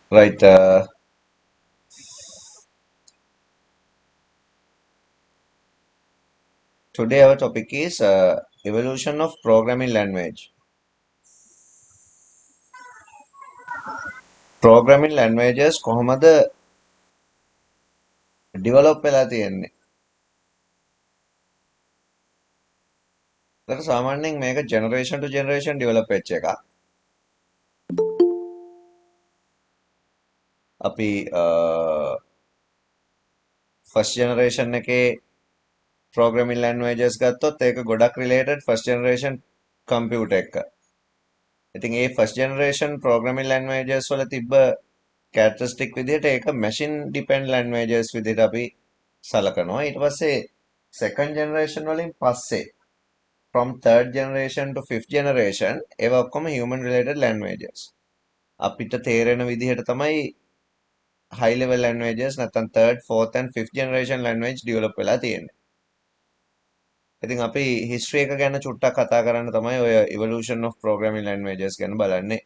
Right. Today our topic is evolution of programming language. Programming languages කොහොමද develop වෙලා තියෙන්නේ? ඒකට සාමාන්‍යයෙන් මේක generation to generation develop වෙච්ච එකක්. අපි first generation එකේ programming languages ගත්තොත් ඒක ගොඩක් related first generation computer එක. ඉතින් ඒ first generation programming languages වල තිබ්බ characteristic විදිහට ඒක machine dependent languages විදිහට අපි සලකනවා. ඊට පස්සේ second generation වලින් පස්සේ from third generation to fifth generation ඒවා ඔක්කොම human related languages. අපිට තේරෙන විදිහට තමයි high level languages නැත්නම් third, fourth and fifth generation language develop වෙලා තියෙන්නේ. ඉතින් අපි history එක ගැන චුට්ටක් කතා කරන්න තමයි ඔය evolution of programming languages ගැන බලන්නේ.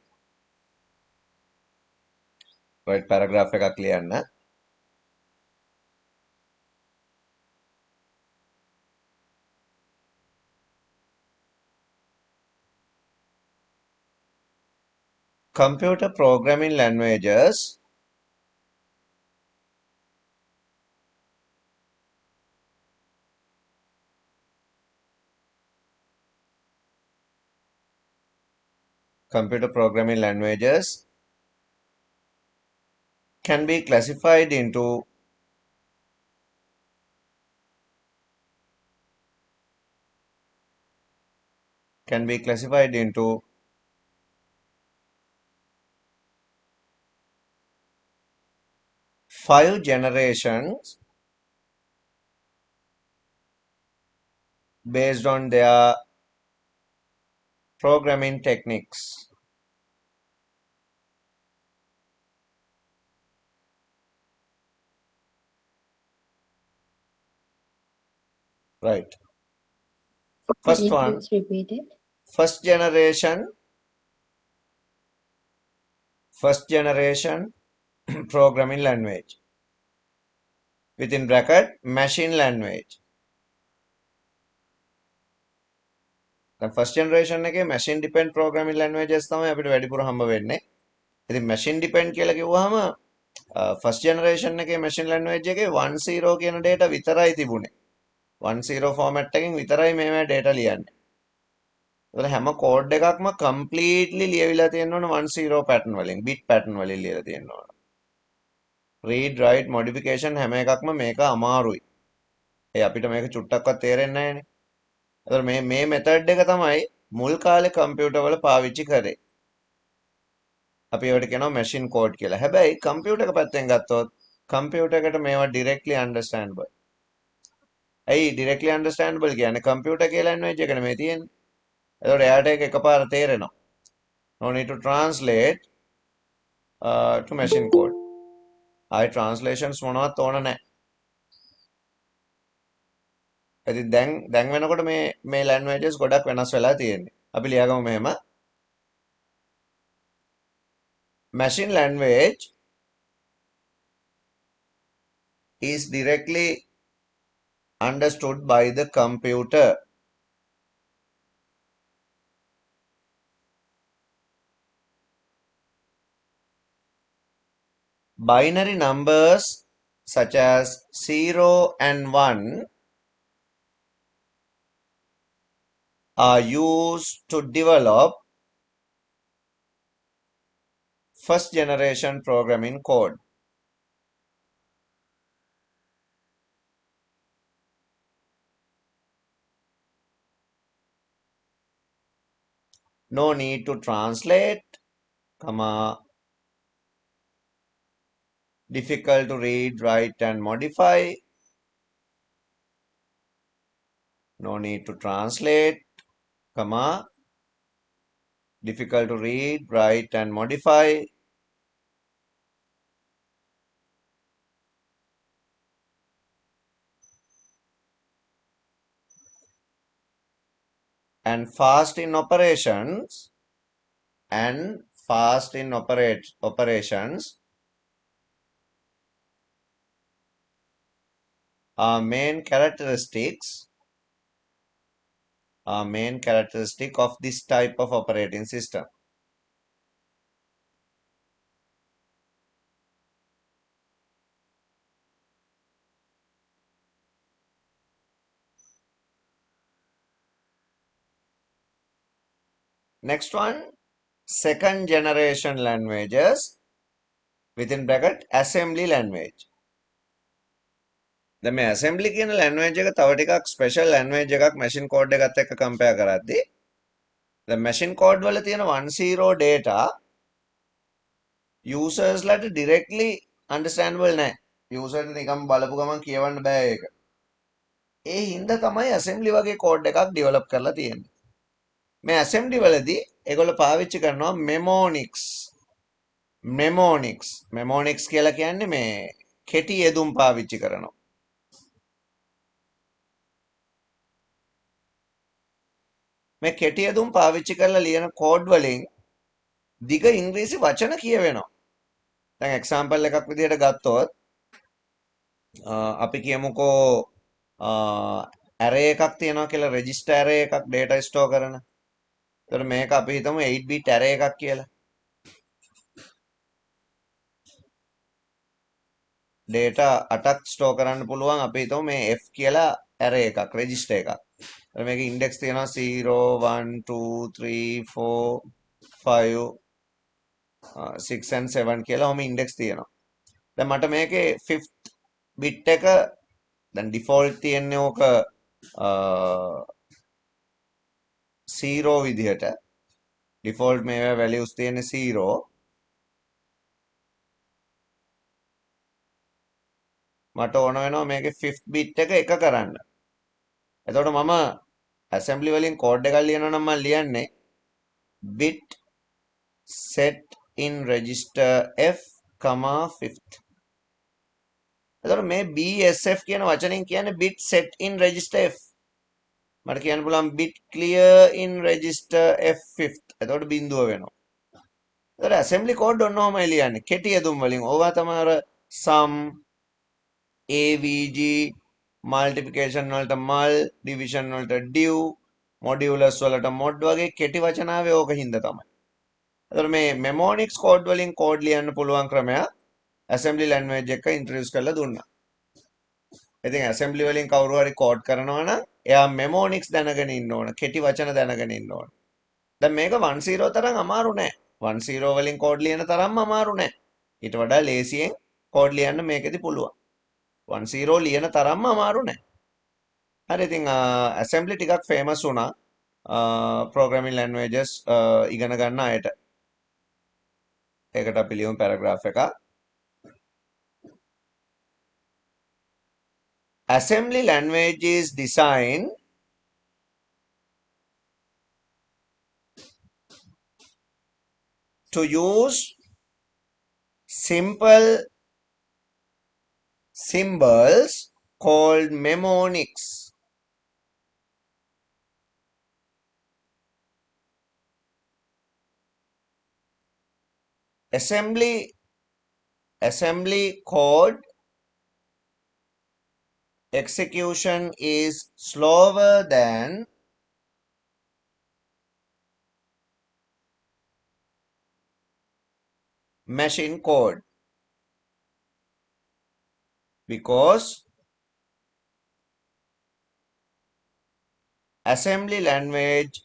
right paragraph එකක් ලියන්න. Computer programming languages computer programming languages can be classified into can be classified into five generations based on their programming techniques. Right. Could First you one, please repeat it? first generation programming language. Within bracket, machine language. දැන් first generation එකේ machine depend programming languages තමයි අපිට වැඩිපුර හම්බ වෙන්නේ. ඉතින් machine depend කියලා කිව්වහම first generation එකේ machine language එකේ 10 කියන data විතරයි තිබුණේ. 10 format එකකින් විතරයි මේවා data ලියන්නේ. ඒතර හැම code එකක්ම completely ලියවිලා තියෙන්න ඕන 10 pattern වලින්, bit pattern වලින් ලියලා තියෙන්න ඕන. read write modification හැම එකක්ම මේක අමාරුයි. ඒ අපිට මේක චුට්ටක්වත් තේරෙන්නේ නැහැනේ. ඒතර මේ method එක තමයි මුල් කාලේ කම්පියුටර් වල පාවිච්චි කරේ. අපි ඒවට කියනවා machine code කියලා. හැබැයි කම්පියුටර් එක පැත්තෙන් ගත්තොත් කම්පියුටර් එකට මේවා directly understandable. ඇයි directly understandable කියන්නේ කම්පියුටර් කියලා language එක නෙමෙයි තියෙන්නේ. ඒතකොට එයාට ඒක එකපාර තේරෙනවා. No need to translate to machine code. ආයි translations මොනවත් ඕන නැහැ. ඉතින් දැන් වෙනකොට මේ languages ගොඩක් වෙනස් වෙලා තියෙන්නේ. අපි ලියාගමු මෙහෙම. Machine language is directly understood by the computer. Binary numbers such as 0 and 1 are used to develop first generation programming code. No need to translate, comma, difficult to read, write and modify. No need to translate, comma, difficult to read, write and modify. And fast in operations operations are main characteristics of this type of operating system. Next one, second generation languages within bracket assembly language. දැන් මේ assembly කියන language එක තව ටිකක් special language එකක් machine code එකත් එක්ක compare කරද්දී දැන් machine code වල තියෙන 10 data users ලට directly understandable නැහැ. user නිකම් බලපු ගමන් කියවන්න බෑ ඒක. ඒ හින්දා තමයි assembly වගේ code එකක් develop කරලා තියෙන්නේ. මේ assembly වලදී ඒගොල්ලෝ පාවිච්චි කරනවා mnemonics කියලා කියන්නේ මේ කෙටි යෙදුම් පාවිච්චි කරනවා. මේ කෙටි යෙදුම් පාවිච්චි කරලා ලියන කෝඩ් වලින් දිග ඉංග්‍රීසි වචන කියවෙනවා. දැන් එක්සැම්පල් එකක් විදිහට ගත්තොත් අපි කියමුකෝ array එකක් තියෙනවා කියලා register array එකක් data store කරන. එතකොට මේක අපි හිතමු 8 bit array එකක් කියලා. data 8ක් store කරන්න පුළුවන් අපි හිතමු මේ f කියලා array එකක් register එකක්. එතකොට මේකේ index තියෙනවා 0 1 2 3 4 5 6 and 7 කියලා ඔහොම index තියෙනවා. දැන් මට මේකේ 5th bit එක දැන් default තියෙන්නේ ඕක 0 විදිහට default මේවා values තියෙන්නේ 0 මට ඕන වෙනවා මේකේ 5th bit එක කරන්න. එතකොට මම assembly වලින් code එකක් ලියනවා නම් මම ලියන්නේ bit set in register f, 5th. එතකොට මේ BSF කියන වචනෙන් කියන්නේ bit set in register f. මට කියන්න පුළුවන් bit clear in register f5th. එතකොට බිඳුව වෙනවා. එතකොට assembly code ඔන්නෝමයි ලියන්නේ. කෙටි යෙදුම් වලින්. ඕවා තමයි අර sum, avg, multiplication වලට mul, division වලට div, modulus වලට mod වගේ කෙටි වචන ආවේ ඕක හින්දා තමයි. එතකොට මේ mnemonics code වලින් code ලියන්න පුළුවන් ක්‍රමයක් assembly language එක introduce කරලා දුන්නා. ඉතින් assembly වලින් කවුරු හරි code කරනවා නම් එයා mnemonics දැනගෙන ඉන්න ඕන. කෙටි වචන දැනගෙන ඉන්න ඕන. දැන් මේක 10 තරම් අමාරු නෑ. 10 වලින් code ලියන තරම්ම අමාරු නෑ. ඊට වඩා ලේසියෙන් code ලියන්න මේකෙදි පුළුවන්. 10 ලියන තරම්ම අමාරු නෑ. හරි ඉතින් assembly ටිකක් famous වුණා programming languages ඉගෙන ගන්න අයට. ඒකට අපි ලියමු paragraph එකක්. Assembly language is designed to use simple symbols called mnemonics. Assembly code execution is slower than machine code because assembly language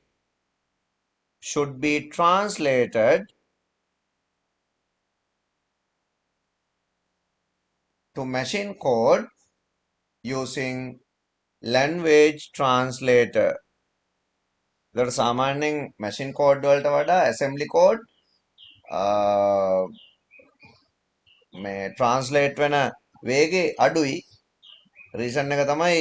should be translated to machine code using language translator. ඒකට සාමාන්‍යයෙන් machine code වලට වඩා assembly code මේ translate වෙන වේගේ අඩුයි. reason එක තමයි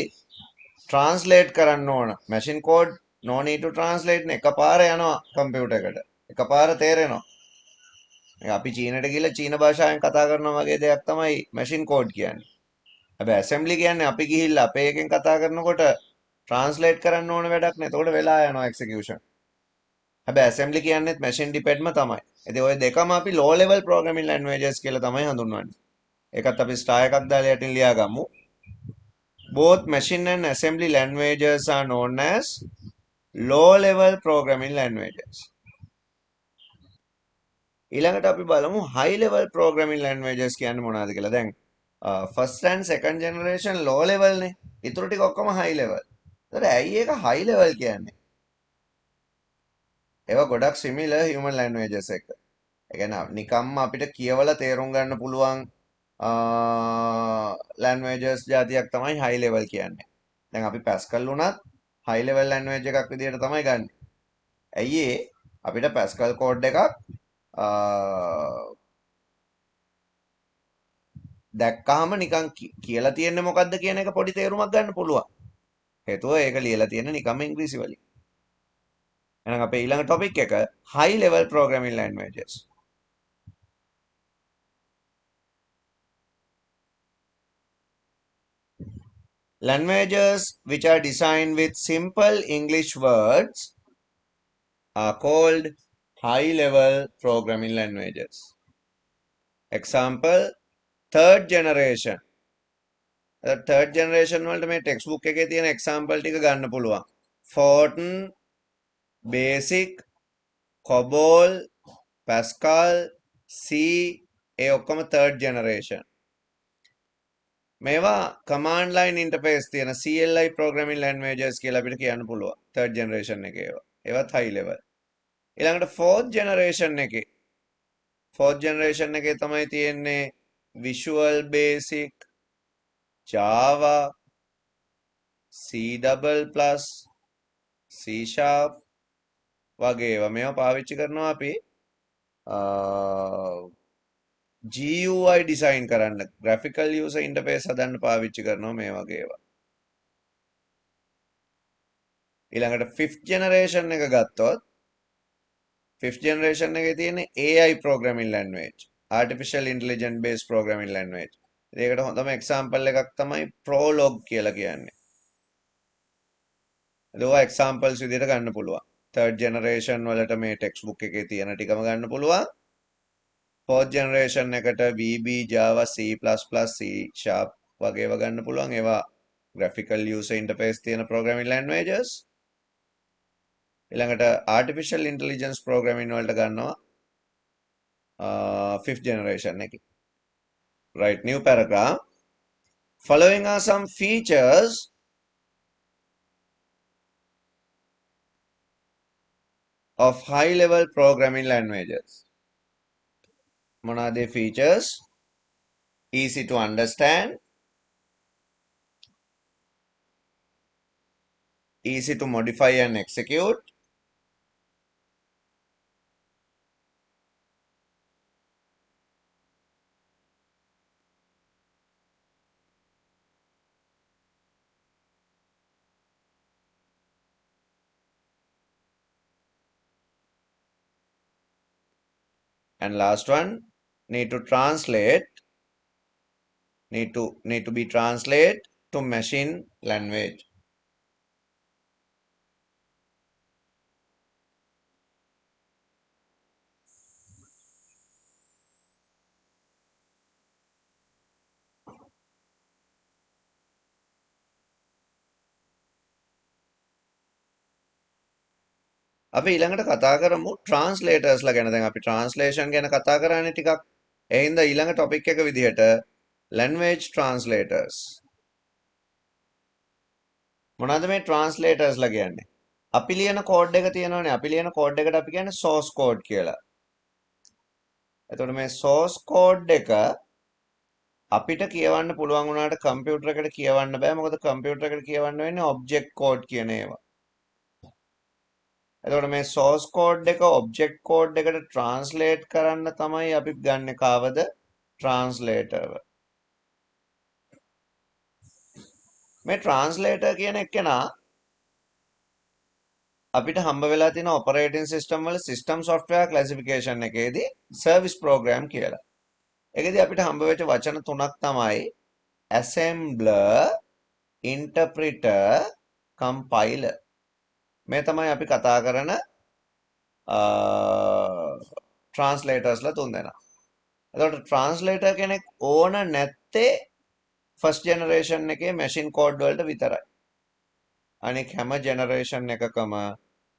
translate කරන්න ඕන. machine code no need to translate නේ. එකපාර යනවා computer එකට. එකපාර තේරෙනවා. අපි චීනට ගිහලා චීන භාෂාවෙන් කතා කරනවා වගේ දෙයක් තමයි machine code කියන්නේ. හැබැයි assembly කියන්නේ අපි ගිහිල්ලා අපේ එකෙන් කතා කරනකොට translate කරන්න ඕන වැඩක් නෑ. එතකොට වෙලා යනවා execution. හැබැයි assembly කියන්නේත් machine dependම තමයි. ඉතින් ওই දෙකම අපි low level programming languages කියලා තමයි හඳුන්වන්නේ. ඒකත් අපි star එකක් දාලා යටින් ලියා ගමු. both machine and assembly languages are known as low-level programming languages. ඊළඟට අපි බලමු high level programming languages කියන්නේ මොනවද කියලා. දැන් first and second generation low level නේ. ඊටු ටික ඔක්කොම high level. ඒතර ඇයි ඒක high level කියන්නේ? ඒවා ගොඩක් similar human languages එක. ඒ කියන්නේ නිකම්ම අපිට කියවලා තේරුම් ගන්න පුළුවන් languages జాතියක් තමයි high level කියන්නේ. දැන් අපි Pascal උනත් high level language එකක් විදිහට තමයි ගන්නෙ. ඇයි ඒ අපිට Pascal code එකක් දැක්කහම නිකන් කියලා තියෙන්නේ මොකද්ද කියන එක පොඩි තේරුමක් ගන්න පුළුවන්. හේතුව ඒක ලියලා තියෙන්නේ නිකම්ම ඉංග්‍රීසි වලින්. එහෙනම් අපේ ඊළඟ topic එක high level programming languages. Languages which are designed with simple English words are called high level programming languages. Example, third generation. third generation වලට මේ textbook එකේ තියෙන example ටික ගන්න පුළුවන්. Fortran, Basic, COBOL, Pascal, C ඒ ඔක්කොම third generation. මේවා command line interface තියෙන CLI programming languages කියලා අපිට කියන්න පුළුවන්. third generation එකේ ඒවා. ඒවත් high level. ඊළඟට fourth generation එකේ තමයි තියෙන්නේ Visual Basic, Java, C++, C# වගේ ඒවා. මේවා පාවිච්චි කරනවා අපි GUI design කරන්න, graphical user interface හදන්න පාවිච්චි කරනවා මේ වගේ ඒවා. ඊළඟට fifth generation එක ගත්තොත් fifth generation එකේ තියෙන්නේ AI programming language, artificial intelligence based programming language. ඒකට හොඳම example එකක් තමයි Prolog කියලා කියන්නේ. ඒවා examples විදිහට ගන්න පුළුවන්. third generation වලට මේ textbook එකේ තියෙන ටිකම ගන්න පුළුවන්. fourth generation එකට VB, Java, C++, C# වගේ ඒවා ගන්න පුළුවන්. ඒවා graphical user interface තියෙන programming languages. ඊළඟට artificial intelligence programming වලට ගන්නවා fifth generation එකේ. Right, new paragraph. Following are some features of high level programming languages. Monade features: easy to understand, easy to modify and execute, and last one, need to be translate to machine language. අපි ඊළඟට කතා කරමු translators ලා ගැන. දැන් අපි translation ගැන කතා කරන්නේ ටිකක්. ඒ හින්දා ඊළඟ topic එක විදිහට language translators. මොනවද මේ translators ලා කියන්නේ? අපි ලියන code එක තියෙනවනේ. අපි ලියන code එකට අපි කියන්නේ source code කියලා. එතකොට මේ source code එක අපිට කියවන්න පුළුවන් වුණාට කම්පියුටර් එකට කියවන්න බෑ. මොකද කම්පියුටර් එකට කියවන්න වෙන්නේ object code කියන ඒවා. එතකොට මේ source code එක object code එකට translate කරන්න තමයි අපි ගන්නෙ කාවද? translator. මේ translator කියන එකේනා අපිට හම්බ වෙලා තියෙන operating system වල system software classification එකේදී service program කියලා. ඒකෙදී අපිට හම්බ වෙච්ච වචන තුනක් තමයි assembler, interpreter, compiler. මේ තමයි අපි කතා කරන translators ලා තුන් දෙනා. එතකොට translator කෙනෙක් ඕන නැත්තේ ෆස්ට් ජෙනරේෂන් එකේ මැෂින් කෝඩ් වලට විතරයි. අනික හැම ජෙනරේෂන් එකකම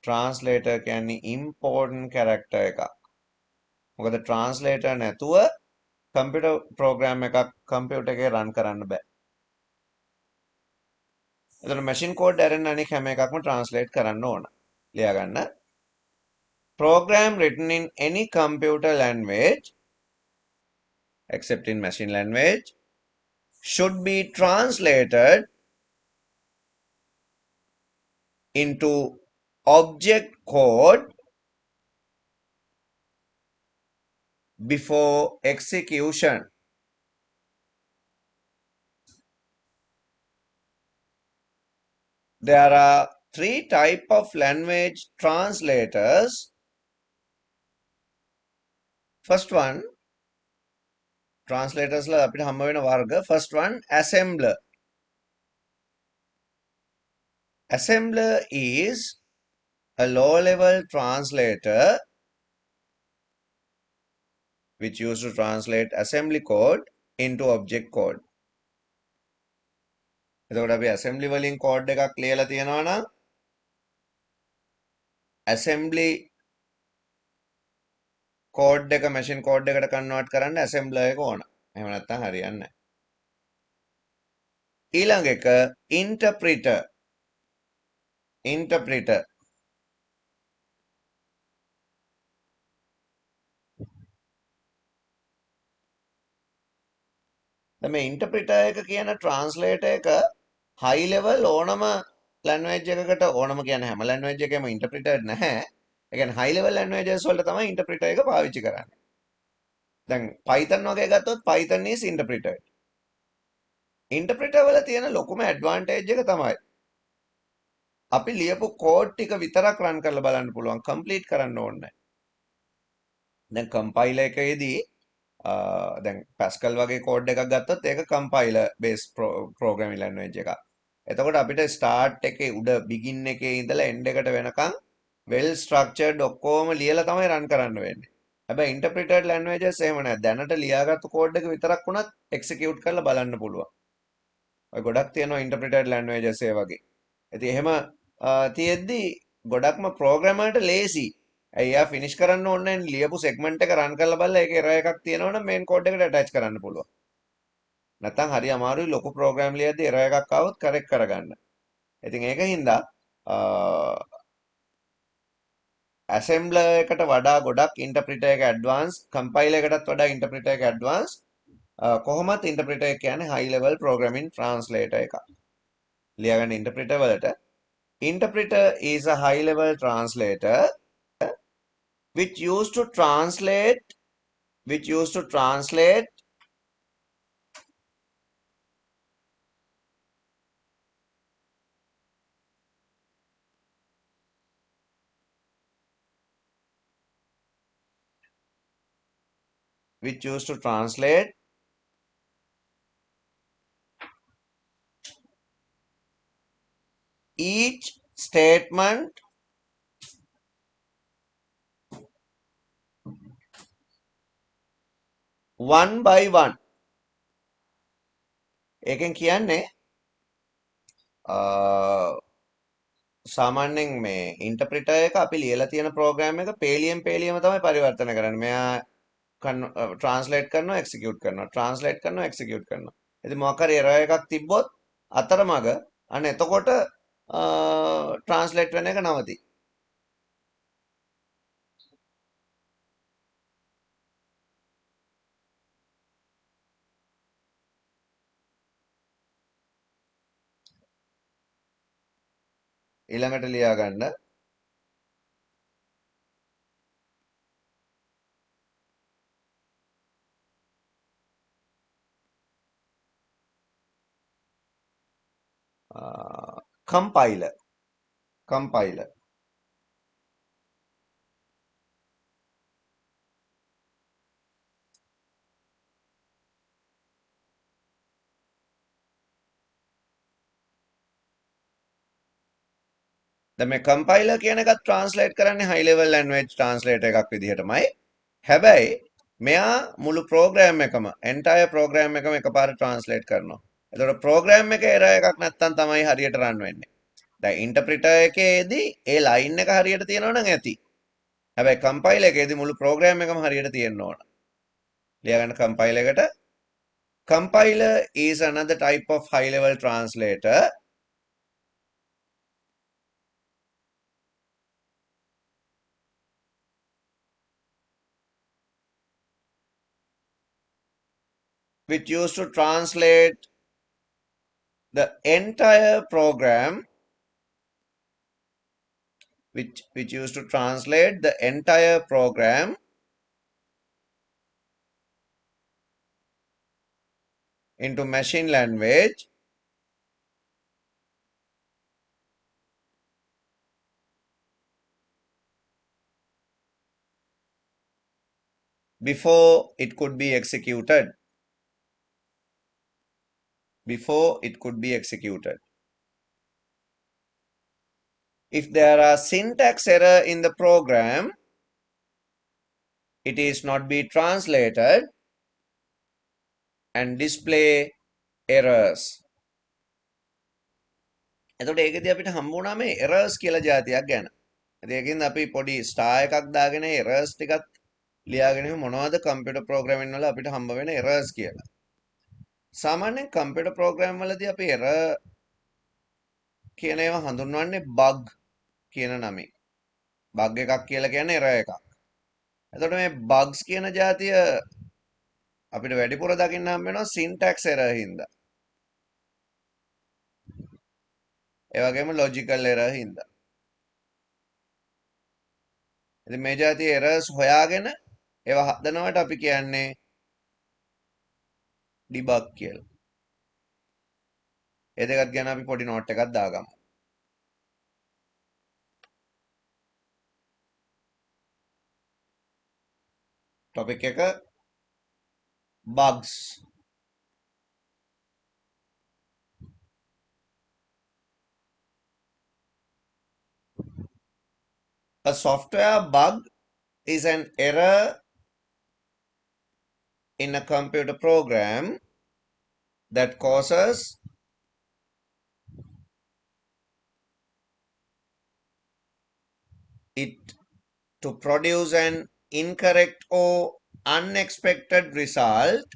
ට්‍රාන්ස්ලේටර් කියන්නේ ඉම්පෝර්ටන්ට් කැරක්ටර් එකක්. මොකද ට්‍රාන්ස්ලේටර් නැතුව කම්පියුටර් ප්‍රෝග්‍රෑම් එකක් කම්පියුටර් එකේ රන් කරන්න බෑ. එතන මැෂින් කෝඩ් ඇරෙන්න අනික හැම එකක්ම ට්‍රාන්ස්ලේට් කරන්න ඕන. ලියා ගන්න. Program written in any computer language except in machine language should be translated into object code before execution. There are three types of language translators. First one, translators la අපිට හම්බ වෙන වර්ග. First one, assembler. Assembler is a low-level translator which used to translate assembly code into object code. එතකොට අපි assembly වලින් code එකක් ලියලා තියෙනවා නම් assembly code එක machine code එකට convert කරන්න assembler එක ඕන. එහෙම නැත්නම් හරියන්නේ නැහැ. ඊළඟ එක interpreter. Interpreter. දැන් මේ interpreter එක කියන translator එක high level ඕනම language එකකට ඕනම කියන්නේ හැම language එකකම interpreter නැහැ. ඒ කියන්නේ high level languages වලට තමයි interpreter එක පාවිච්චි කරන්නේ. දැන් Python වගේ ගත්තොත් Python is interpreter. Interpreter වල තියෙන ලොකුම advantage එක තමයි අපි ලියපු කෝඩ් ටික විතරක් රන් කරලා බලන්න පුළුවන් කම්ප්ලීට් කරන්න ඕනේ නැහැ. දැන් කම්පයිලර් එකේදී දැන් Pascal වගේ කෝඩ් එකක් ගත්තොත් ඒක කම්පයිලර් බේස් ප්‍රෝග්‍රෑමින් ලැන්ග්වේජ් එකක්. එතකොට අපිට ස්ටාර්ට් එකේ උඩ බිගින් එකේ ඉඳලා එන්ඩ් එකට වෙනකන් වෙල් ස්ට්‍රක්චර්ඩ් ඔක්කොම ලියලා තමයි රන් කරන්න වෙන්නේ. හැබැයි ඉන්ටර්ප්‍රිටඩ් ලැන්ග්වේජස් එහෙම නැහැ. දැනට ලියාගත්තු කෝඩ් එක විතරක් වුණත් එක්සිකියුට් කරලා බලන්න පුළුවන්. ඔය ගොඩක් තියෙනවා ඉන්ටර්ප්‍රිටඩ් ලැන්ග්වේජස් ඒ වගේ. ඉතින් එහෙම තියෙද්දි ගොඩක්ම ප්‍රෝග්‍රෑමර්ට ලේසි. ඇයි එයා ෆිනිෂ් කරන්න ඕනේ නැහැ ලියපු සෙග්මන්ට් එක රන් කරලා බලලා ඒකේ එරර් එකක් තියෙනවනම් මේන් කෝඩ් එකට ඇටච් කරන්න පුළුවන්. නැත්නම් හරි අමාරුයි ලොකු ප්‍රෝග්‍රෑම් ලියද්දී එරර් එකක් ආවොත් කරෙක්ට් කරගන්න. ඉතින් ඒකින්ද assembler එකට වඩා ගොඩක් interpreter එක advance, compiler එකටත් වඩා interpreter එක advance. කොහොමත් interpreter එක කියන්නේ high level programming translator එකක්. ලියාගන්න interpreter වලට interpreter is a high level translator which used to translate which used to translate which used to translate each statement one by one. ඒකෙන් කියන්නේ සාමාන්‍යයෙන් මේ ඉන්ටර්ප්‍රිටර් එක අපි ලියලා තියෙන ප්‍රෝග්‍රෑම් එක පේලියෙන් පේලියම තමයි පරිවර්තන කරන්නේ. මෙයා ට්‍රාන්ස්ලේට් කරනවා එක්සිකියුට් කරනවා ට්‍රාන්ස්ලේට් කරනවා එක්සිකියුට් කරනවා. ඉතින් මොකක් හරි එරර් එකක් තිබ්බොත් අතරමඟ අන්න එතකොට ට්‍රාන්ස්ලේට් වෙන එක නවතී. ඊළඟට ලියා ගන්න compiler. Compiler. දැන් මේ compiler කියන එකත් translate කරන්නේ high level language translator එකක් විදිහටමයි. හැබැයි මෙයා මුළු program එකම entire program එකම එකපාරට translate කරනවා. එතකොට ප්‍රෝග්‍රෑම් එකේ error එකක් නැත්තම් තමයි හරියට run වෙන්නේ. දැන් ඉන්ටර්ප්‍රිටර් එකේදී ඒ ලයින් එක හරියට තියෙනවා නම් ඇති. හැබැයි කම්පයිලර් එකේදී මුළු ප්‍රෝග්‍රෑම් එකම හරියට තියෙන්න ඕන. ලියගන්න කම්පයිලර් එකට. Compiler is another type of high level translator which used to translate the entire program which used to translate the entire program into machine language before it could be executed. Before it could be executed. If there are syntax error in the program, it is not be translated and display errors. එතකොට ඒකදී අපිට හම්බ වුණා මේ errors කියලා જાතියක් ගැන. ඉතින් ඒකෙන්ද අපි පොඩි star එකක් දාගෙන errors ටිකත් ලියාගෙන මොනවද කම්පියුටර් ප්‍රෝග්‍රෑමින් වල අපිට හම්බ වෙන errors කියලා. සාමාන්‍යයෙන් කම්පියුටර් ප්‍රෝග්‍රෑම් වලදී අපි error කියන ඒවා හඳුන්වන්නේ bug කියන නමින්. bug එකක් කියලා කියන්නේ error එකක්. එතකොට මේ bugs කියන જાතිය අපිට වැඩිපුර දකින්න හම්බ වෙනවා syntax error හින්දා. ඒ වගේම logical error හින්දා. ඉතින් මේ જાතිය errors හොයාගෙන ඒවා හදනවට අපි කියන්නේ debug කියලා. ඒ දෙකත් ගැන අපි පොඩි note එකක් දාගමු. topic එක bugs. A software bug is an error in a computer program that causes it to produce an incorrect or unexpected result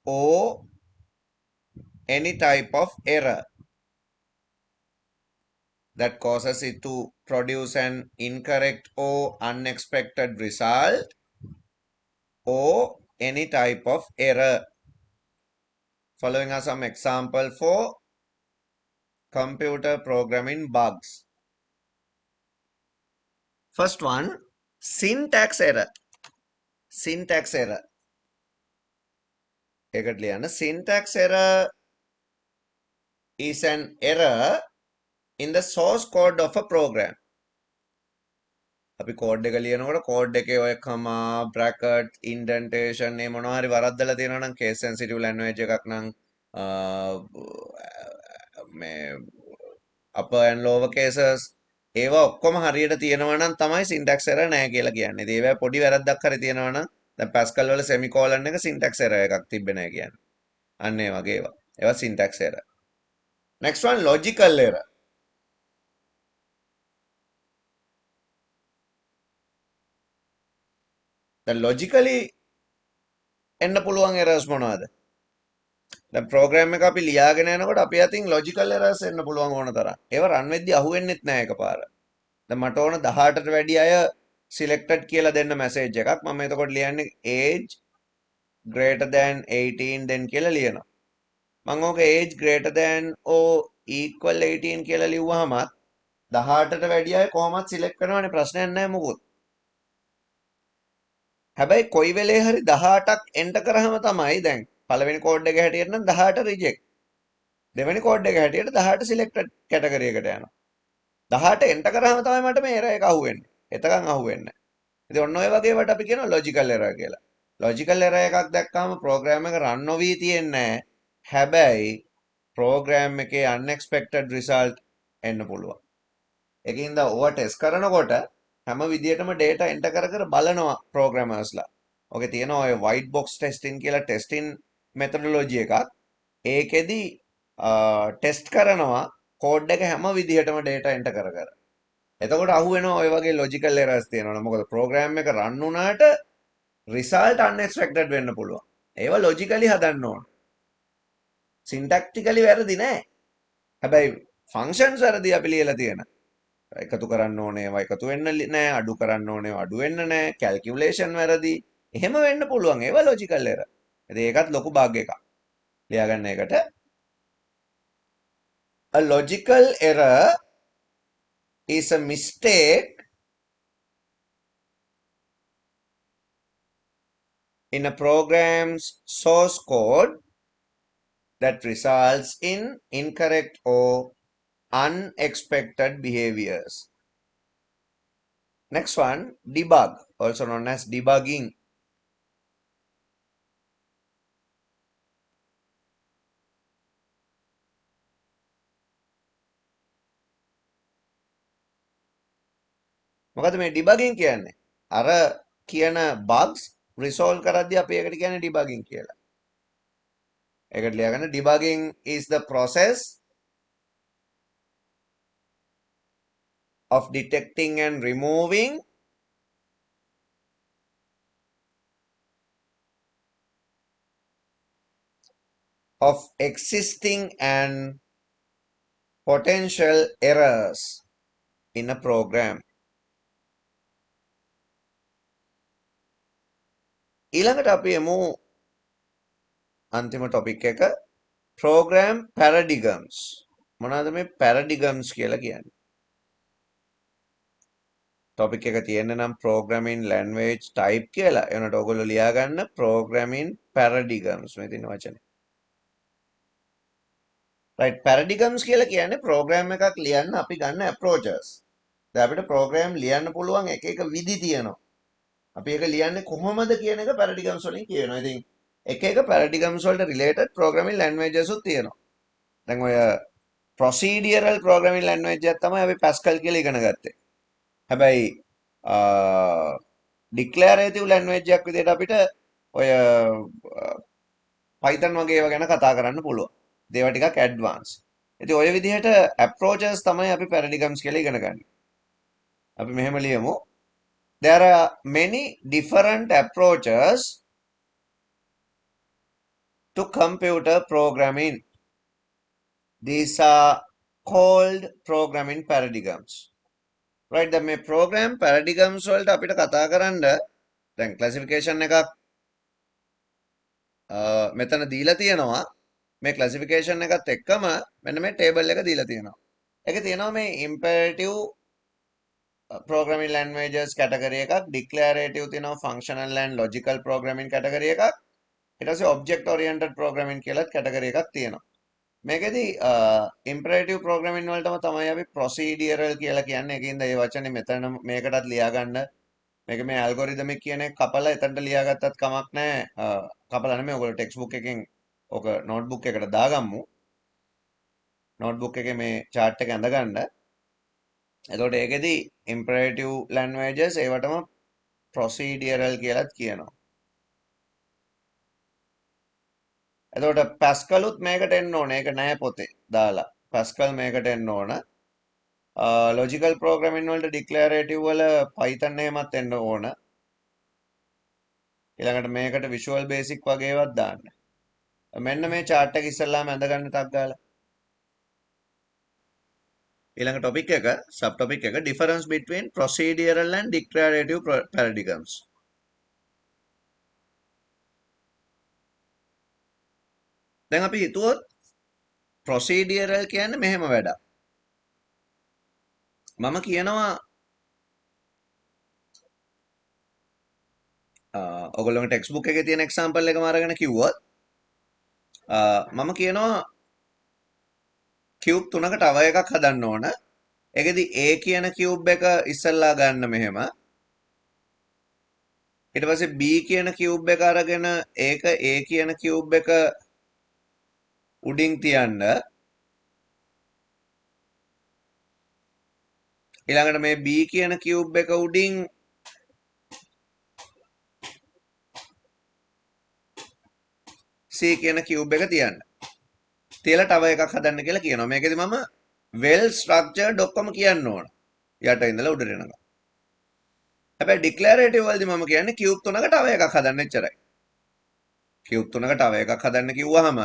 or any type of error that causes it to produce an incorrect or unexpected result or any type of error. Following are some example for computer programming bugs. First one, syntax error. Syntax error. එකට ලියන්න syntax error is an error in the source code of a program. අපි code එක ලියනකොට code එකේ ඔය comma bracket indentation මේ මොනවා හරි වරද්දලා තියෙනවා නම් case sensitive language එකක් නම් මේ upper and lower cases ඒවා ඔක්කොම හරියට තියෙනවා නම් තමයි syntax error නැහැ කියලා කියන්නේ. ඉතින් ඒවා පොඩි වැරද්දක් හරි තියෙනවා නම් දැන් Pascal වල semicolon එක syntax error එකක් තිබ්බේ නැහැ කියන්නේ. අන්න ඒ වගේ ඒවා. ඒවා syntax error. Next one, logical error. දැන් logically එන්න පුළුවන් errors මොනවද? දැන් program එක අපි ලියාගෙන යනකොට අපි අතින් logical errors එන්න පුළුවන් ඕන තරම්. ඒව run වෙද්දි අහුවෙන්නෙත් නැහැ එකපාර. දැන් මට ඕන 18ට වැඩි අය selected කියලා දෙන්න message එකක්. මම එතකොට ලියන්නේ age greater than 18 then කියලා ලියනවා. මම ඕක age greater than or equal 18 කියලා ලිව්වහම 18ට වැඩි අය කොහොමත් select කරනවනේ ප්‍රශ්නයක් නැහැ මොකොත්. හැබැයි කොයි වෙලේ හරි 18ක් enter කරාම තමයි දැන් පළවෙනි කෝඩ් එක හැටියට නම් 18 රිජෙක්ට්. දෙවෙනි කෝඩ් එක හැටියට 18 සිලෙක්ටඩ් කැටගරි එකට යනවා. 18 enter කරාම තමයි මට මේ error එක අහුවෙන්නේ. එතකන් අහුවෙන්නේ නැහැ. ඉතින් ඔන්න ඔය වගේ වට අපි කියනවා logical error කියලා. logical error එකක් දැක්කම program එක run නොවී තියෙන්නේ නැහැ. හැබැයි program එකේ unexpected result එන්න පුළුවන්. ඒකින්ද ඕවා ටෙස්ට් කරනකොට හැම විදිහටම data enter කර කර බලනවා programmersලා. ඔකේ තියෙනවා ඔය white box testing කියලා testing methodology එකක්. ඒකෙදි ටෙස්ට් කරනවා කෝඩ් එක හැම විදිහටම data enter කර කර. එතකොට අහුවෙනවා ඔය වගේ logical errors තියෙනවනේ. මොකද program එක run වුණාට result unexpected වෙන්න පුළුවන්. ඒවා logically හදන්න ඕන. syntactically වැරදි නෑ. හැබැයි functions වැරදි අපි ලියලා තියෙන. එකතු කරන්න ඕනේ ඒවා එකතු වෙන්න නෑ, අඩු කරන්න ඕනේ ඒවා අඩු වෙන්න නෑ, calculation වැරදි. එහෙම වෙන්න පුළුවන්. ඒවා logical error. ඉතින් ඒකත් ලොකු බග් එකක්. ලියාගන්න එකට. A logical error is a mistake in a program's source code that results in incorrect or unexpected behaviors. Next one, debug, also known as debugging. මොකද මේ debugging කියන්නේ? අර කියන bugs resolve කරද්දී අපි ඒකට කියන්නේ debugging කියලා. ඒකට ලියාගන්න debugging is the process of detecting and removing of existing and potential errors in a program. ඊළඟට අපි යමු අන්තිම ටොපික් එක program paradigms. මොනවාද මේ paradigms කියලා කියන්නේ? ටොපික් එක තියෙන්නේ නම් programming language type කියලා. එනකොට ඔයගොල්ලෝ ලියා ගන්න programming paradigms මේ තියෙන වචනේ. right paradigms කියලා කියන්නේ program එකක් ලියන්න අපි ගන්න approaches. දැන් අපිට program ලියන්න පුළුවන් එක එක විදි තියෙනවා. අපි ඒක ලියන්නේ කොහොමද කියන එක paradigms වලින් කියනවා. ඉතින් එක එක paradigms වලට related programming languages උත් තියෙනවා. දැන් ඔය procedural programming language එකක් තමයි අපි Pascal කියලා ඉගෙන ගත්තේ. හැබැයි declarative language එකක් විදිහට අපිට ඔය Python වගේ ඒවා ගැන කතා කරන්න පුළුවන්. ඒවා ටිකක් advanced. ඉතින් ඔය විදිහට approaches තමයි අපි paradigms කියලා ඉගෙන ගන්නේ. අපි මෙහෙම ලියමු. There are many different approaches to computer programming. These are called programming paradigms. right දැන් මේ program paradigms වලට අපිට කතා කරන්න දැන් classification එකක් මෙතන දීලා තියෙනවා. මේ classification එකත් එක්කම මෙන්න මේ table එක දීලා තියෙනවා. ඒකේ තියෙනවා මේ imperative programming languages category එකක්, declarative තියෙනවා, functional and logical programming category එකක්. ඊට පස්සේ object oriented programming කියලාත් category එකක් තියෙනවා. මේකෙදි imperative programming වලටම තමයි අපි procedural කියලා කියන්නේ. ඒකින්ද මේ වචනේ මෙතන මේකටත් ලියා ගන්න. මේක මේ algorithmic කියන එක කපලා එතනට ලියාගත්තත් කමක් නැහැ. කපලා නෙමෙයි ඔයගොල්ලෝ textbook එකෙන් ඔක notebook එකට දාගමු. notebook එකේ මේ chart එක ඇඳගන්න. එතකොට ඒකෙදි imperative languages ඒවටම procedural කියලාත් කියනවා. එතකොට Pascal උත් මේකට එන්න ඕනේ. ඒක නෑ පොතේ දාලා. Pascal මේකට එන්න ඕන. logical programming වලට declarative වල Python එහෙමත් එන්න ඕන. ඊළඟට මේකට visual basic වගේ ඒවාත් දාන්න. මෙන්න මේ chart එක ඉස්සෙල්ලාම ඇඳගන්න ටක් ගාලා. ඊළඟ topic එක sub topic එක difference between procedural and declarative paradigms. දැන් අපි හිතුවොත් procedural කියන්නේ මෙහෙම වැඩක්. මම කියනවා ඔයගොල්ලෝගේ textbook එකේ තියෙන example එකම අරගෙන කිව්වොත් මම කියනවා cube තුනකට අව එකක් හදන්න ඕන. ඒකෙදි A කියන cube එක ඉස්සල්ලා ගන්න මෙහෙම. ඊට පස්සේ B කියන cube එක අරගෙන ඒක A කියන cube එක උඩින් තියන්න. ඊළඟට මේ B කියන කියුබ් එක උඩින් C කියන කියුබ් එක තියන්න. තියලා තව එකක් හදන්න කියලා කියනවා. මේකෙදි මම well structured ඔක්කොම කියන්න ඕන. යට ඉඳලා උඩට එනකම්. හැබැයි ඩික්ලරේටිව් වලදී මම කියන්නේ කියුබ් තුනක තව එකක් හදන්න එච්චරයි. කියුබ් තුනක තව එකක් හදන්න කිව්වහම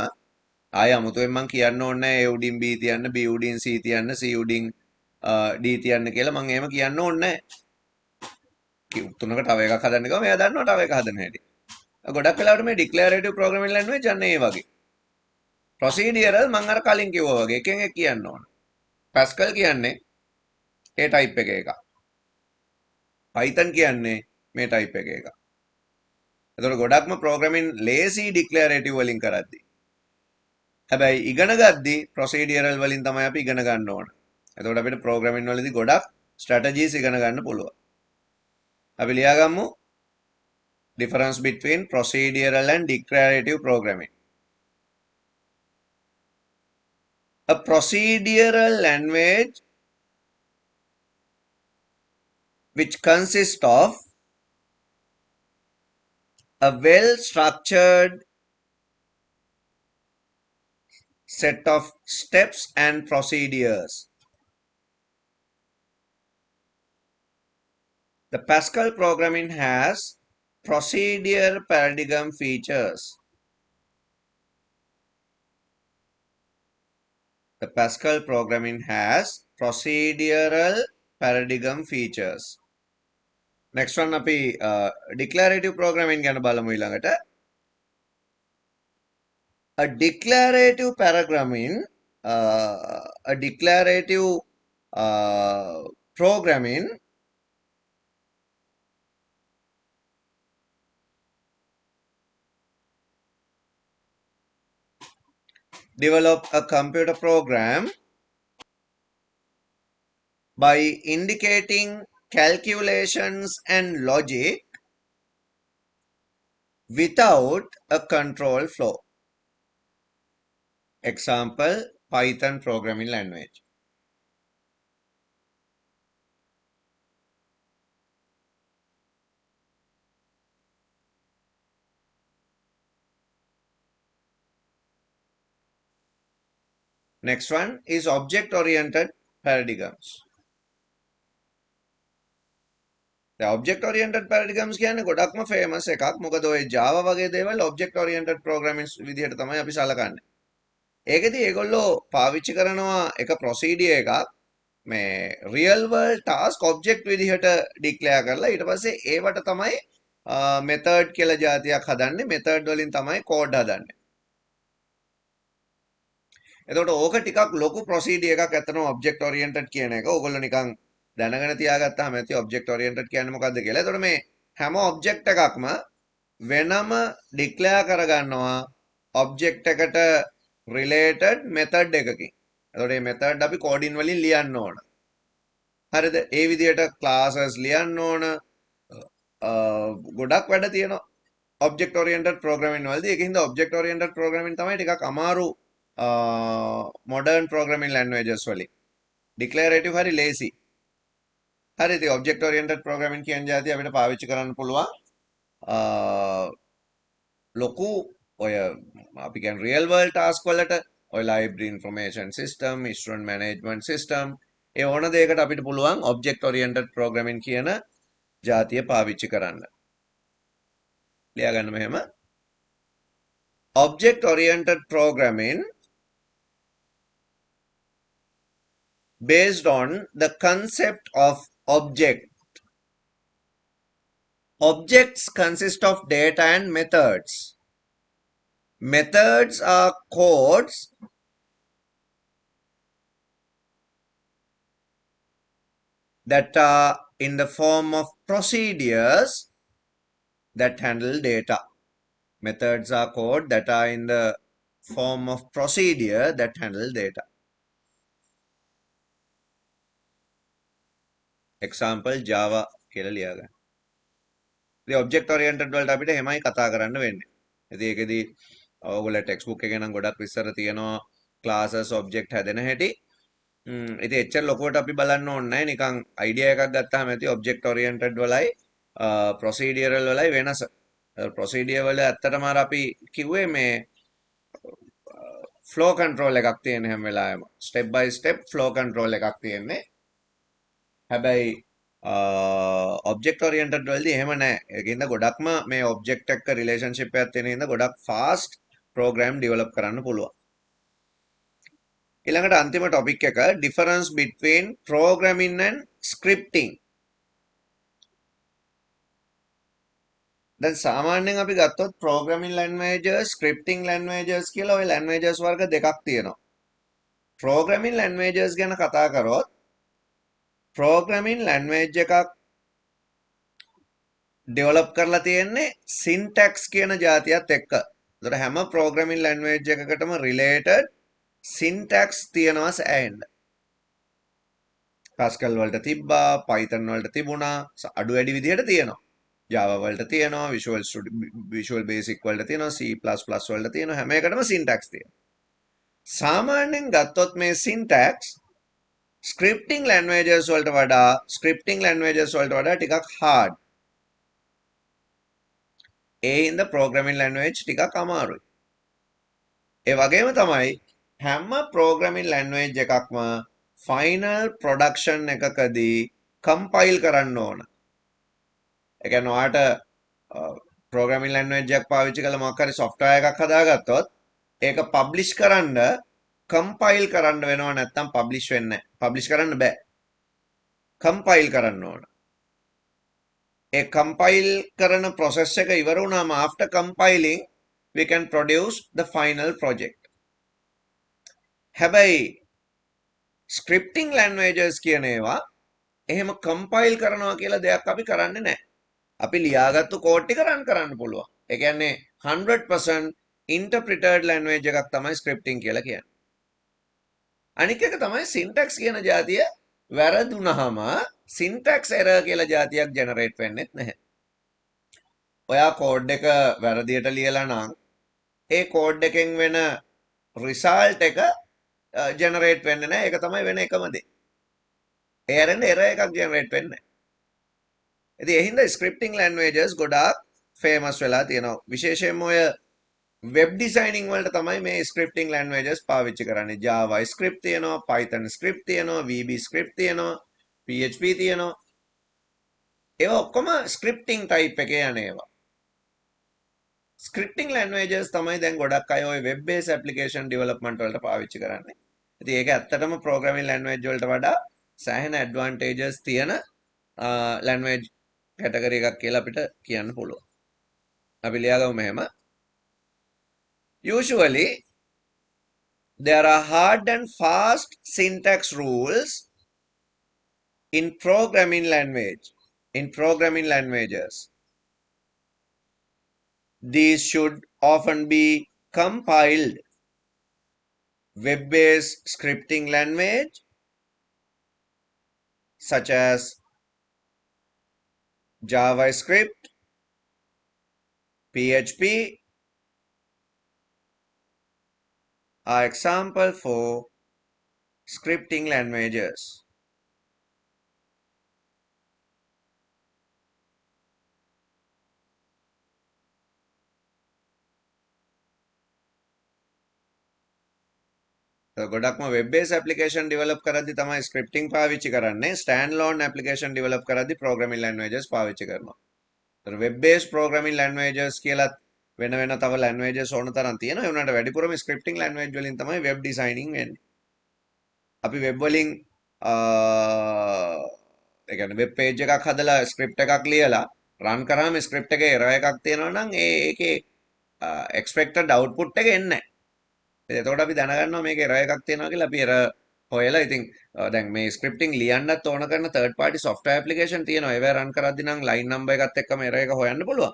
ආය අමුතුවෙන් මම කියන්න ඕනේ A උඩින් B තියන්න, B උඩින් C තියන්න, C උඩින් D තියන්න කියලා මම එහෙම කියන්න ඕනේ කියුබ් තුනක තව එකක් හදන්න ගියාම එයා දන්නවා තව එකක් හදන්න හැටි. ගොඩක් වෙලාවට මේ ඩික්ලරේටිව් ප්‍රෝග්‍රෑමින් ලැන්ග්වේජ් යන්නේ ඒ වගේ. ප්‍රොසීඩියරල් මම අර කලින් කිව්වා වගේ එකෙන් එක කියන්න ඕන. Pascal කියන්නේ ඒ ටයිප් එක එකක්. Python කියන්නේ මේ ටයිප් එක එකක්. එතකොට ගොඩක්ම ප්‍රෝග්‍රෑමින් ලේසි ඩික්ලරේටිව් වලින් කරද්දී. හැබැයි ඉගෙන ගද්දී ප්‍රොසීඩියරල් වලින් තමයි අපි ඉගෙන ගන්න ඕන. එතකොට අපිට ප්‍රෝග්‍රෑමින් වලදී ගොඩක් ස්ට්‍රැටජිස් ඉගෙන ගන්න පුළුවන්. අපි ලියාගමු difference between procedural and declarative programming. A procedural language which consists of a well-structured set of steps and procedures. The Pascal programming has procedure paradigm features. The Pascal programming has procedural paradigm features. Next one අපි declarative programming ගැන බලමු ඊළඟට. A declarative programming programming develop a computer program by indicating calculations and logic without a control flow. Example, Python programming language. Next one is object-oriented paradigms. The object-oriented paradigms කියන්නේ ගොඩක්ම famous එකක්. මොකද ඔය Java වගේ දේවල් object-oriented programming විදිහට තමයි අපි සලකන්නේ. ඒකෙදි ඒගොල්ලෝ පාවිච්චි කරනවා එක procedure එකක් මේ real world task object විදිහට declare කරලා ඊට පස්සේ ඒවට තමයි method කියලා જાතියක් හදන්නේ. method වලින් තමයි code හදන්නේ. එතකොට ඕක ටිකක් ලොකු procedure එකක් ඇත්තටම object oriented කියන එක. ඕගොල්ලෝ නිකන් දැනගෙන තියාගත්තාම ඇති object oriented කියන්නේ මොකද්ද කියලා. එතකොට මේ හැම object එකක්ම වෙනම declare කරගන්නවා object එකට related method එකකින්. එතකොට මේ method අපි coding වලින් ලියන්න ඕන. හරිද? ඒ විදිහට classes ලියන්න ඕන. ගොඩක් වැඩ තියෙනවා object oriented programming වලදී. ඒකින්ද object oriented programming තමයි ටිකක් අමාරු modern programming languages වලින්. declarative හරි lazy. හරි ඉතින් object oriented programming කියන જાතිය අපිට පාවිච්චි කරන්න පුළුවන් ලොකු ඔය අපි කියන real world task වලට ඔය library information system, student management system ඒ ඕන දෙයකට අපිට පුළුවන් object oriented programming කියන જાතිය පාවිච්චි කරන්න. ලියා ගන්න මෙහෙම. Object oriented programming based on the concept of object. Objects consist of data and methods. Methods are codes that are in the form of procedures that handle data. Methods are code that are in the form of procedure that handle data. Example Java කියලා ලියා ගන්න. ඉතින් object oriented වලට අපිට එහෙමයි කතා කරන්න වෙන්නේ. ඉතින් ඒකෙදි ඔයගොල්ලෝ ටෙක්ස්ට් බුක් එකේ නම් ගොඩක් විස්තර තියෙනවා classes object හැදෙන හැටි. ඉතින් එච්චර ලොකුවට අපි බලන්න ඕනේ නැහැ. නිකන් අයිඩියා එකක් ගත්තාම ඇති ඔබ්ජෙක්ට් ඔරියන්ටඩ් වලයි ප්‍රොසීඩියරල් වලයි වෙනස. ප්‍රොසීඩියර් වල ඇත්තටම අර අපි කිව්වේ මේ ෆ්ලෝ කන්ට්‍රෝල් එකක් තියෙන හැම වෙලාවෙම. ස්ටෙප් බයි ස්ටෙප් ෆ්ලෝ කන්ට්‍රෝල් එකක් තියෙන්නේ. හැබැයි ඔබ්ජෙක්ට් ඔරියන්ටඩ් වලදී එහෙම නැහැ. ඒකින්ද ගොඩක්ම මේ ඔබ්ජෙක්ට් එක්ක රිලේෂන්ෂිප් එකක් තියෙන හින්දා ගොඩක් ෆාස්ට් ප්‍රෝග්‍රෑම් ඩෙවලොප් කරන්න පුළුවන්. ඊළඟට අන්තිම ටොපික් එක difference between programming and scripting. දැන් සාමාන්‍යයෙන් අපි ගත්තොත් programming languages, scripting languages කියලා ওই languages වර්ග දෙකක් තියෙනවා. programming languages ගැන කතා කරොත් programming language එකක් develop කරලා තියෙන්නේ syntax කියන જાතියත් එක්ක. ඒතර හැම programming language එකකටම related syntax තියෙනවා සෑහෙන්න. Pascal වලට තිබ්බා, Python වලට තිබුණා, අඩු වැඩි විදිහට තියෙනවා. Java වලට තියෙනවා, Visual Basic වලට තියෙනවා, C++ වලට තියෙනවා, හැම එකටම syntax තියෙනවා. සාමාන්‍යයෙන් ගත්තොත් මේ syntax scripting languages වලට වඩා ටිකක් hard. ඒ හින්දා programming language ටිකක් අමාරුයි. ඒ වගේම තමයි හැම programming language එකක්ම final production එකකදී compile කරන්න ඕන. ඒ කියන්නේ ඔයාට programming language එකක් පාවිච්චි කරලා මොකක් හරි software එකක් හදාගත්තොත් ඒක publish කරන්න compile කරන්න වෙනව නැත්නම් publish වෙන්නේ නැහැ. publish කරන්න බෑ. compile කරන්න ඕන. ඒ compile කරන process එක ඉවර වුණාම after compiling we can produce the final project. හැබැයි scripting languages කියන ඒවා එහෙම compile කරනවා කියලා දෙයක් අපි කරන්නේ නැහැ. අපි ලියාගත්තු කෝඩ් ටික run කරන්න පුළුවන්. ඒ කියන්නේ 100% interpreted language එකක් තමයි scripting කියලා කියන්නේ. අනික එක තමයි syntax කියන જાතිය වැරදුනහම syntax error කියලා જાතියක් generate වෙන්නේ නැහැ. ඔයා කෝඩ් එක වැරදියට ලියලා නම් ඒ කෝඩ් එකෙන් වෙන result එක generate වෙන්නේ නැහැ. ඒක තමයි වෙන එකම දේ. ඒ අරෙන්න error එකක් generate වෙන්නේ නැහැ. ඉතින් ඒ හින්දා scripting languages ගොඩාක් famous වෙලා තියෙනවා. විශේෂයෙන්ම ඔය web designing වලට තමයි මේ scripting languages පාවිච්චි කරන්නේ. Java script තියෙනවා, Python script තියෙනවා, VB script තියෙනවා, PHP තියෙනවා. ඒවා ඔක්කොම scripting type එකේ යන ඒවා. scripting languages තමයි දැන් ගොඩක් අය ඔය web based application development වලට පාවිච්චි කරන්නේ. ඉතින් ඒක ඇත්තටම programming language වලට වඩා සෑහෙන advantages තියෙන language category එකක් කියලා අපිට කියන්න පුළුවන්. අපි ලියාගමු මෙහෙම. Usually there are hard and fast syntax rules in programming languages. These should often be compiled. Web-based scripting language such as JavaScript, PHP are example for scripting languages. ගොඩක්ම web based application develop කරද්දි තමයි scripting පාවිච්චි කරන්නේ. stand alone application develop කරද්දි programming languages පාවිච්චි කරනවා. ඒතර web based programming languages කියලා වෙන තව languages ඕන තරම් තියෙනවා. ඒ වුණාට වැඩිපුරම scripting language වලින් තමයි web designing වෙන්නේ. අපි web වලින් ඒ කියන්නේ web page එකක් හදලා script එකක් ලියලා run කරාම script එකේ error එකක් තියෙනවා නම් ඒකේ expected output එක එන්නේ නැහැ. එතකොට අපි දැනගන්නවා මේක error එකක් තියෙනවා කියලා අපි error හොයලා ඉතින් දැන් මේ scripting ලියන්නත් ඕන කරන third party software application තියෙනවා. ඒවා run කරද්දි නම් line number එකත් එක්කම error එක හොයන්න පුළුවන්.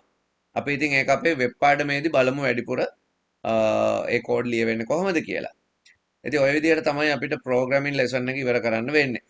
අපි ඉතින් ඒක අපේ වෙබ් පාඩමේදී බලමු වැඩිපුර ඒ කෝඩ් ලියවෙන්නේ කොහොමද කියලා. ඉතින් ওই විදිහට තමයි අපිට programming lesson එක ඉවර කරන්න වෙන්නේ.